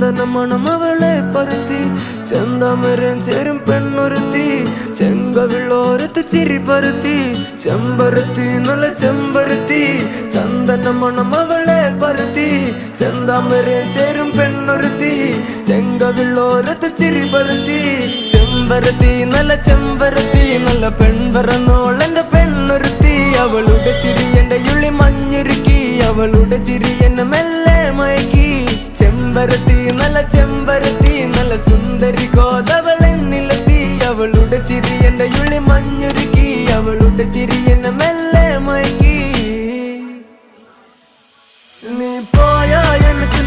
ചന്ദന മണം അവളെ പരത്തി ചെന്താമരം ചേരും പെണ്ണൊരുത്തി ചെങ്കവിളോരത്ത് ചിരി പരത്തി ചെമ്പരത്തി നല്ല ചെമ്പരത്തി ചന്ദന മണം അവളെ പരത്തി ചെന്താമരം ചേരും പെണ്ണൊരുത്തി ചെങ്കവിളോരത്ത് ചിരി പരത്തി ചെമ്പരത്തി നല്ല പെൺപറന്നോളെന്റെ പെണ്ണൊരുത്തി അവളുടെ ചിരി എന്റെ ഉള്ളി മഞ്ഞുരുക്കി അവളുടെ ചിരി എന്നെ മെല്ലെ മയക്കി ചെമ്പരത്തി നല്ല സുന്ദരി കോതവളെന്നിലെത്തി അവളുടെ ചിരി എന്റെ ഉള്ളി മഞ്ഞുരുക്കി അവളുടെ ചിരി എന്നെ മെല്ലെ മയക്കി നീ പോയാ എനിക്ക്